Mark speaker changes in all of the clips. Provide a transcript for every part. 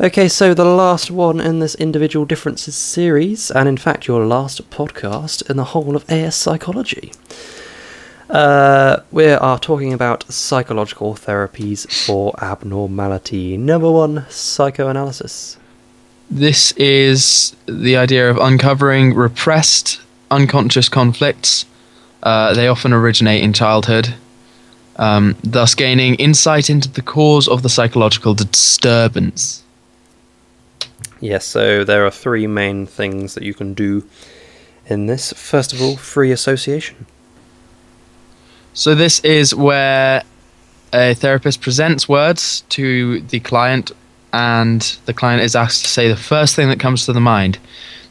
Speaker 1: Okay, so the last one in this Individual Differences series, and in fact your last podcast in the whole of AS Psychology. We are talking about psychological therapies for abnormality. Number 1, psychoanalysis.
Speaker 2: This is the idea of uncovering repressed, unconscious conflicts. They often originate in childhood, thus gaining insight into the cause of the psychological disturbance.
Speaker 1: Yes, so there are 3 main things that you can do in this. First of all, free association.
Speaker 2: So this is where a therapist presents words to the client, and the client is asked to say the first thing that comes to the mind.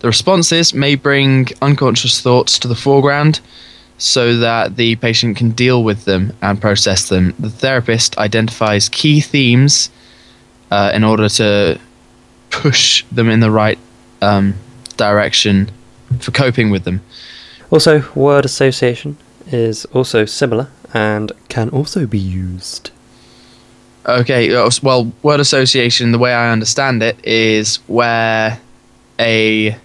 Speaker 2: The responses may bring unconscious thoughts to the foreground so that the patient can deal with them and process them. The therapist identifies key themes in order to push them in the right direction for coping with them.
Speaker 1: Also, word association is also similar and can also be used.
Speaker 2: Okay, well, word association, the way I understand it, is where a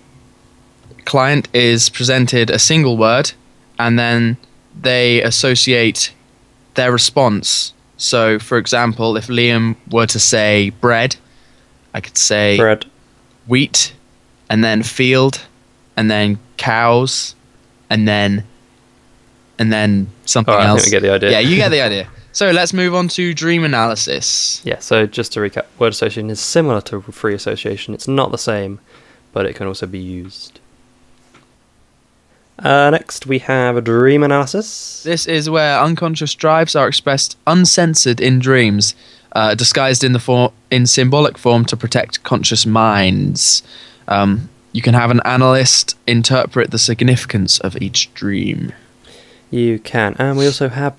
Speaker 2: client is presented a single word and then they associate their response. So, for example, if Liam were to say bread, I could say
Speaker 1: bread,
Speaker 2: wheat, and then field, and then cows, and then something else.
Speaker 1: I think we get the idea.
Speaker 2: Yeah, you get the idea. So let's move on to dream analysis.
Speaker 1: Yeah, so just to recap, word association is similar to free association. It's not the same, but it can also be used. Next, we have a dream analysis.
Speaker 2: This is where unconscious drives are expressed uncensored in dreams, disguised in symbolic form to protect conscious minds. You can have an analyst interpret the significance of each dream.
Speaker 1: You can, and we also have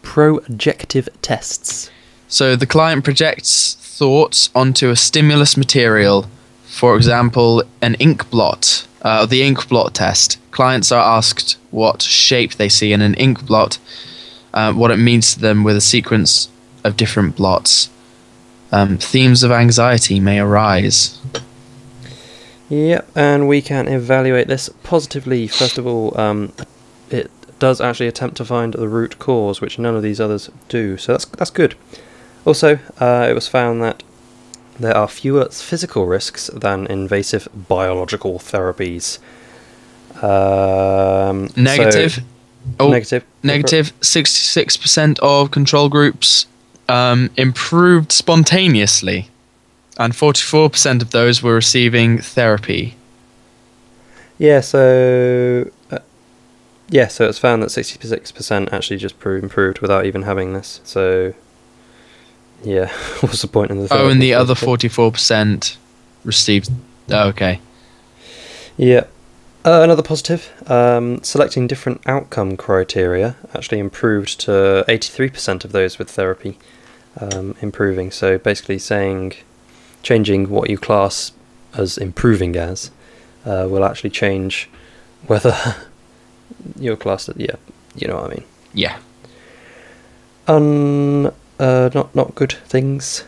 Speaker 1: projective tests.
Speaker 2: So the client projects thoughts onto a stimulus material, for example, an ink blot, the ink blot test. Clients are asked what shape they see in an ink blot, what it means to them with a sequence of different blots. Themes of anxiety may arise.
Speaker 1: Yep, and we can evaluate this positively. First of all, it does actually attempt to find the root cause, which none of these others do, so that's good. Also, it was found that there are fewer physical risks than invasive biological therapies.
Speaker 2: Negative.
Speaker 1: Negative.
Speaker 2: Negative. 66% of control groups improved spontaneously, and 44% of those were receiving therapy.
Speaker 1: Yeah, so it's found that 66% actually just improved without even having this. So, yeah, what's the point in the therapy?
Speaker 2: Oh, and the other 44% received... Oh, okay.
Speaker 1: Yeah. Another positive, selecting different outcome criteria actually improved to 83% of those with therapy improving. So basically changing what you class as improving as will actually change whether your class, yeah, you know what I mean.
Speaker 2: Yeah.
Speaker 1: Not good things.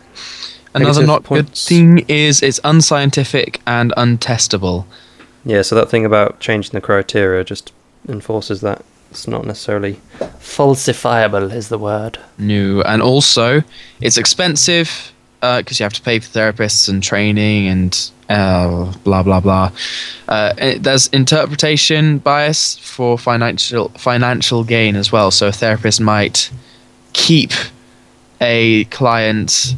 Speaker 2: Another not good thing is it's unscientific and untestable.
Speaker 1: Yeah, so that thing about changing the criteria just enforces that. It's not necessarily falsifiable is the word.
Speaker 2: No, and also it's expensive because you have to pay for therapists and training and blah blah blah. There's interpretation bias for financial gain as well. So a therapist might keep a client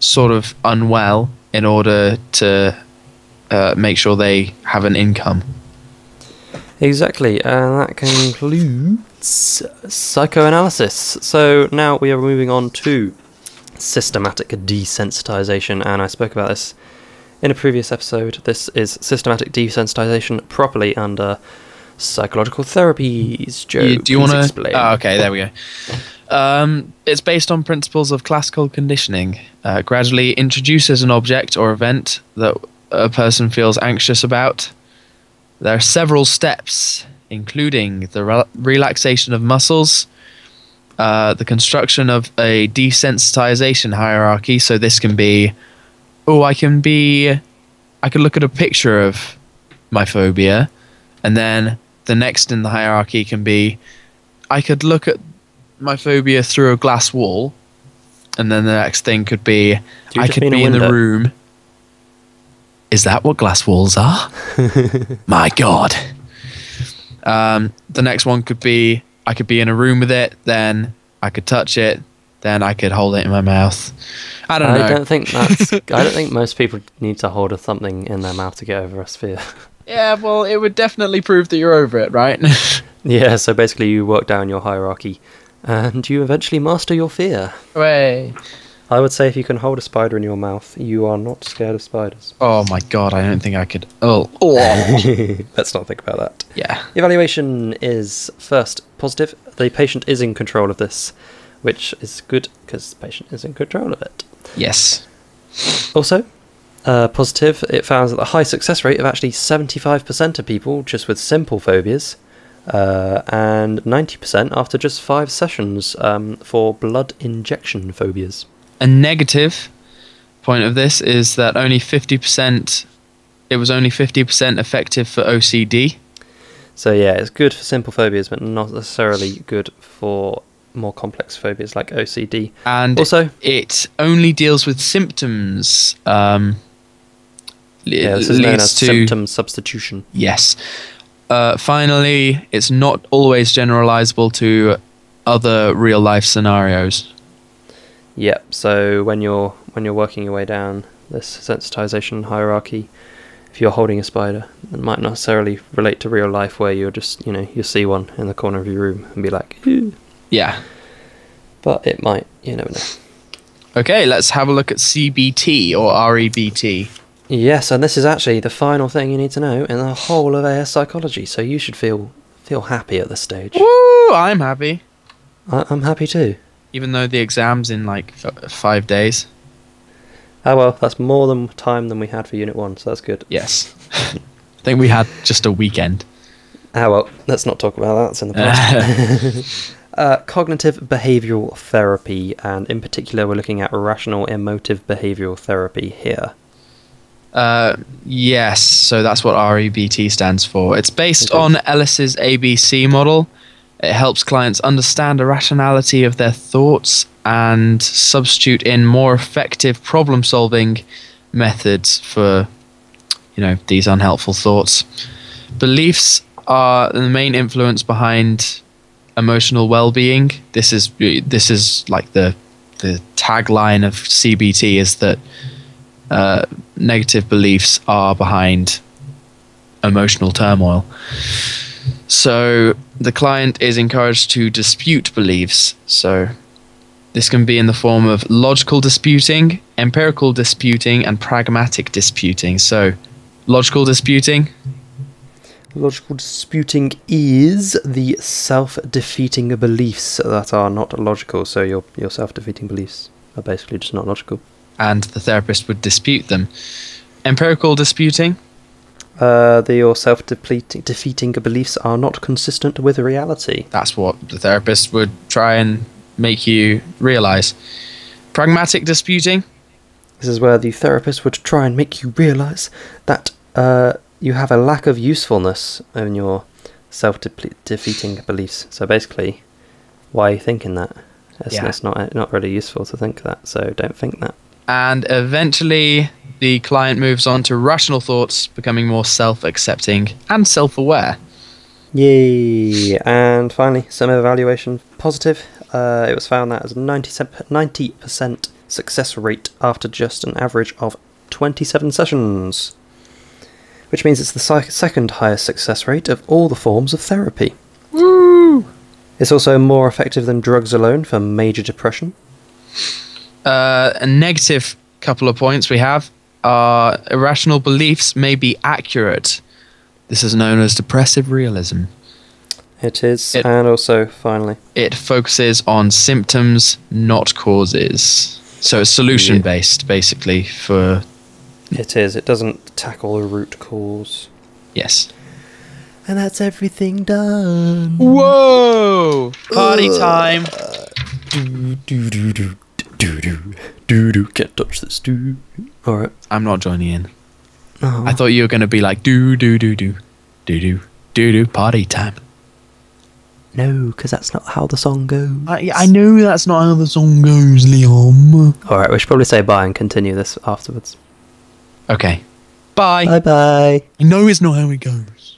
Speaker 2: sort of unwell in order to make sure they have an income.
Speaker 1: Exactly, and that concludes psychoanalysis. So now we are moving on to systematic desensitization, and I spoke about this in a previous episode. This is systematic desensitization properly under psychological therapies. Joe,
Speaker 2: do you want to
Speaker 1: explain?
Speaker 2: Oh, okay, there we go. It's based on principles of classical conditioning. Gradually introduces an object or event that a person feels anxious about. There are several steps, including the relaxation of muscles, the construction of a desensitization hierarchy. So this can be oh, I could look at a picture of my phobia, and then the next in the hierarchy can be, I could look at my phobia through a glass wall, and then the next thing could be, I could be in the room. Is that what glass walls are? My God. The next one could be, I could be in a room with it, then I could touch it, then I could hold it in my mouth. I don't know.
Speaker 1: I don't think most people need to hold something in their mouth to get over a sphere.
Speaker 2: Yeah, well, it would definitely prove that you're over it, right?
Speaker 1: Yeah, so basically you work down your hierarchy and you eventually master your fear.
Speaker 2: Way.
Speaker 1: I would say if you can hold a spider in your mouth, you are not scared of spiders.
Speaker 2: Oh my God, I don't think I could. Oh.
Speaker 1: Let's not think about that.
Speaker 2: Yeah.
Speaker 1: Evaluation is first positive. The patient is in control of this, which is good because the patient is in control of it.
Speaker 2: Yes.
Speaker 1: Also, positive, it found that the high success rate of actually 75% of people just with simple phobias, and 90% after just 5 sessions for blood injection phobias.
Speaker 2: A negative point of this is that it was only 50% effective for OCD.
Speaker 1: So yeah, it's good for simple phobias, but not necessarily good for more complex phobias like OCD.
Speaker 2: And
Speaker 1: also,
Speaker 2: it only deals with symptoms.
Speaker 1: This is known as symptom substitution.
Speaker 2: Yes. Finally, it's not always generalizable to other real life scenarios.
Speaker 1: Yep. So when you're working your way down this sensitization hierarchy, if you're holding a spider, it might not necessarily relate to real life where you're just, you see one in the corner of your room and be like, ew.
Speaker 2: Yeah.
Speaker 1: But it might, you never know.
Speaker 2: Okay, let's have a look at CBT or REBT.
Speaker 1: Yes, and this is actually the final thing you need to know in the whole of AS psychology, so you should feel happy at this stage.
Speaker 2: Woo! I'm happy.
Speaker 1: I'm happy too.
Speaker 2: Even though the exam's in like 5 days.
Speaker 1: Oh well, that's more than time than we had for Unit 1, so that's good.
Speaker 2: Yes. I think we had just a weekend.
Speaker 1: Ah well, let's not talk about that, that's in the past. Cognitive behavioural therapy, and in particular we're looking at rational emotive behavioural therapy here.
Speaker 2: Yes, so that's what REBT stands for. It's based on Ellis's ABC model. It helps clients understand the rationality of their thoughts and substitute in more effective problem-solving methods for, these unhelpful thoughts. Beliefs are the main influence behind emotional well-being. This is like the tagline of CBT is that negative beliefs are behind emotional turmoil. So the client is encouraged to dispute beliefs. So this can be in the form of logical disputing, empirical disputing, and pragmatic disputing. So logical disputing.
Speaker 1: Logical disputing is the self-defeating beliefs that are not logical. So your self-defeating beliefs are basically just not logical.
Speaker 2: And the therapist would dispute them. Empirical disputing.
Speaker 1: Your self-defeating beliefs are not consistent with reality.
Speaker 2: That's what the therapist would try and make you realise. Pragmatic disputing.
Speaker 1: This is where the therapist would try and make you realise that you have a lack of usefulness in your self-defeating beliefs. So basically, why are you thinking that? It's not really useful to think that, so don't think that.
Speaker 2: And eventually the client moves on to rational thoughts, becoming more self-accepting and self-aware.
Speaker 1: Yay! And finally, some evaluation positive. It was found that as 90% success rate after just an average of 27 sessions, which means it's the second highest success rate of all the forms of therapy.
Speaker 2: Woo!
Speaker 1: It's also more effective than drugs alone for major depression.
Speaker 2: A negative couple of points we have are irrational beliefs may be accurate. This is known as depressive realism.
Speaker 1: It is, and also, finally,
Speaker 2: it focuses on symptoms, not causes. So it's solution-based, basically, for...
Speaker 1: It is. It doesn't tackle the root cause.
Speaker 2: Yes.
Speaker 1: And that's everything done.
Speaker 2: Whoa! Party time!
Speaker 1: Do do, can't touch this. Do. All right.
Speaker 2: I'm not joining in.
Speaker 1: Oh.
Speaker 2: I thought you were going to be like do do do do do do do do party time.
Speaker 1: No, because that's not how the song goes.
Speaker 2: I know that's not how the song goes, Liam.
Speaker 1: All right, we should probably say bye and continue this afterwards.
Speaker 2: Okay. Bye.
Speaker 1: Bye bye.
Speaker 2: I know it's not how it goes.